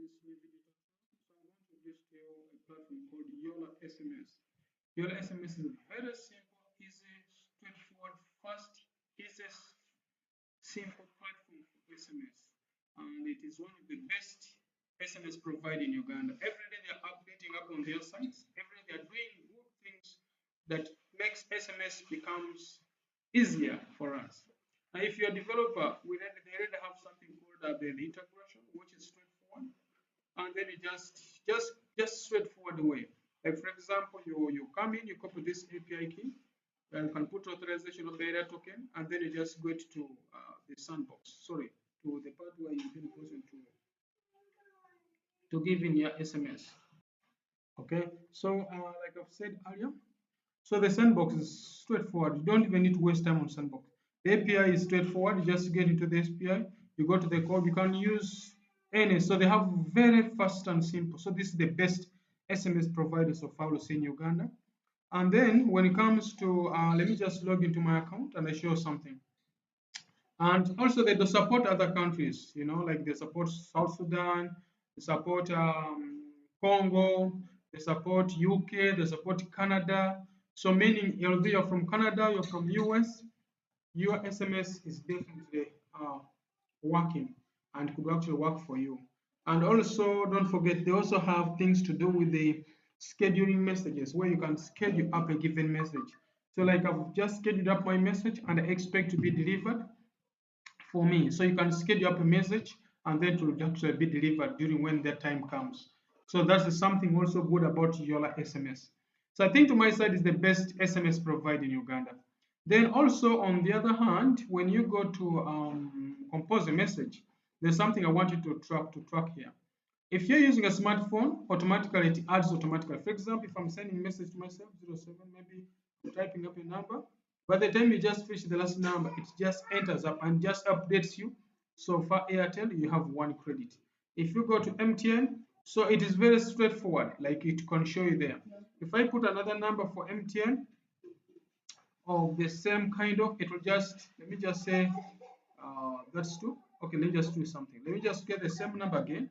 this new video tutorial. So I'm going to introduce to you a platform called Yoola SMS. Yoola SMS is very simple, easy, straightforward, fast, easiest, simple platform for SMS. And it is one of the best SMS provider in Uganda. Every day they're updating up on their sites. Every day they're doing good things that makes SMS becomes easier for us. Now, if you're a developer, they already have something called the integration, which is straightforward, and then you just straightforward way. Like for example, you come in, you copy this API key, and you can put authorization of the data token, and then you just go to the sandbox. Sorry, to the part where you've been chosen to give in your SMS. Okay, so like I've said earlier, so the sandbox is straightforward. You don't even need to waste time on sandbox. The API is straightforward. You just get into the API, you go to the code, you can use any. So they have very fast and simple. So this is the best SMS provider so far in Uganda. And then when it comes to, let me just log into my account and I show something. And also they do support other countries, like they support South Sudan, they support Congo, they support UK, they support Canada. So meaning you're from Canada, you're from US, your SMS is definitely working and could actually work for you. And also don't forget, they also have things to do with the scheduling messages where you can schedule up a given message. So like I've just scheduled up my message and I expect to be delivered for me. So you can schedule up a message and then it will actually be delivered during when that time comes. So that's something also good about Yoola SMS. So I think to my side is the best SMS provider in Uganda. Then also on the other hand, when you go to compose a message, there's something I want you to track here. If you're using a smartphone, automatically it adds automatically. For example, if I'm sending a message to myself, 07, maybe I'm typing up a number. By the time you just finish the last number, it just enters up and just updates you. So for Airtel, you have 1 credit. If you go to MTN, so it is very straightforward, like it can show you there. If I put another number for MTN of the same kind of, it will just, let me just say, that's 2. Okay, let me just do something. Let me just get the same number again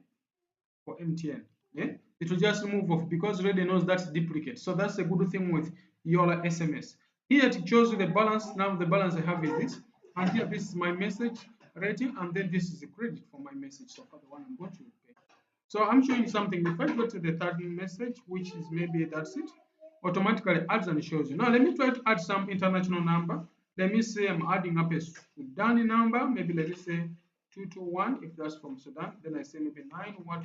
for MTN. Yeah? It will just move off because already knows that's duplicate. So that's a good thing with Yoola SMS. Here it shows you the balance. Now the balance I have is this. And here this is my message rating. And then this is the credit for my message. So for the one I'm going to pay. So I'm showing something. If I go to the third message, which is maybe that's it, automatically adds and shows you. Now let me try to add some international number. Let me say I'm adding up a Sudan number. Maybe let me say 221 if that's from Sudan. Then I say maybe 9 what.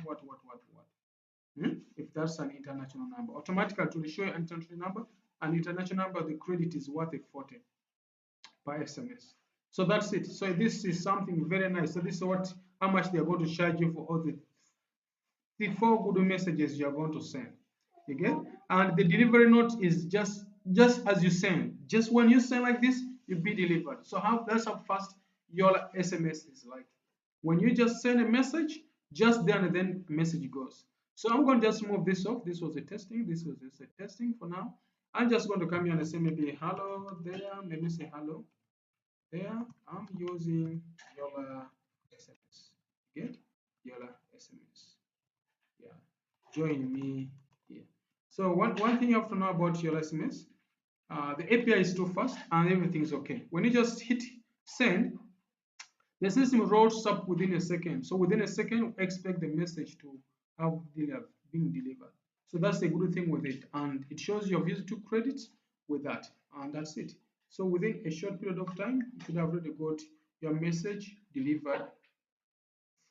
If that's an international number, automatically it will show you an international number. An international number, the credit is worth 40 per SMS. So that's it. So this is something very nice. So this is how much they are going to charge you for all the 4 good messages you are going to send. You get? And the delivery note is just as you send. Just when you send like this, you'll be delivered. So that's how fast your SMS is like. When you just send a message, just then and then a message goes. So I'm going to just move this off. This was a testing. This was just a testing for now. I'm just going to come here and say maybe hello there. Let me say hello there. I'm using Yoola SMS. Get Yoola SMS. Yeah, join me here. So one thing you have to know about Yoola SMS, the API is too fast and everything's okay. When you just hit send, the system rolls up within a second. So within a second, expect the message to have been delivered. So that's the good thing with it. And it shows you have used 2 credits with that. And that's it. So within a short period of time, you should have already got your message delivered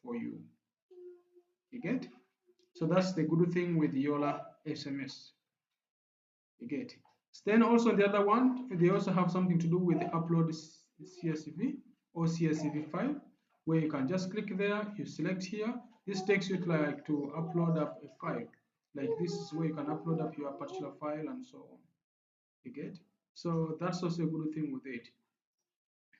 for you. You get? So that's the good thing with Yoola SMS. You get? Then also the other one, they also have something to do with the upload CSV or CSV file, where you can just click there, you select here. This takes you to upload up a file. Like this is where you can upload up your particular file and so on. You get? So that's also a good thing with it.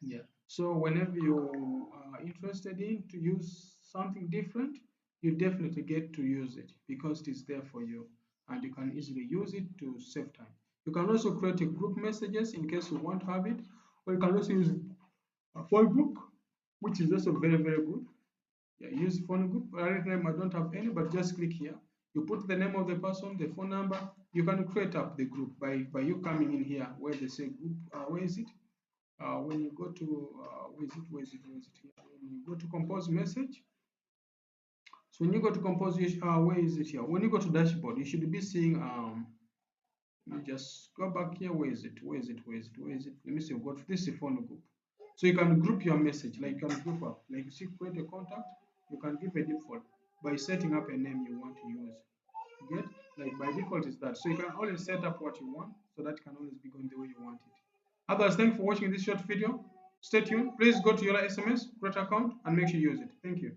Yeah. So whenever you are interested in to use something different, you definitely get to use it because it is there for you and you can easily use it to save time. You can also create a group messages in case you want to have it, or you can also use a phone book, which is also very, very good. Yeah, use phone group. Right name I don't have any, but just click here. You put the name of the person, the phone number. You can create up the group by you coming in here where they say group. Where is it? When you go to where is it here? When you go to compose message. So when you go to compose, where is it here? When you go to dashboard, you should be seeing let me just go back here. Where is it? Where is it? Where is it? Where is it? Let me see. What this is phone group. So you can group your message, like you can group up, like you see, create a contact. You can give a default by setting up a name you want to use. You get like by default is that. So you can always set up what you want, so that can always be going the way you want it. Others, thanks for watching this short video. Stay tuned. Please go to Yoola SMS, create account, and make sure you use it. Thank you.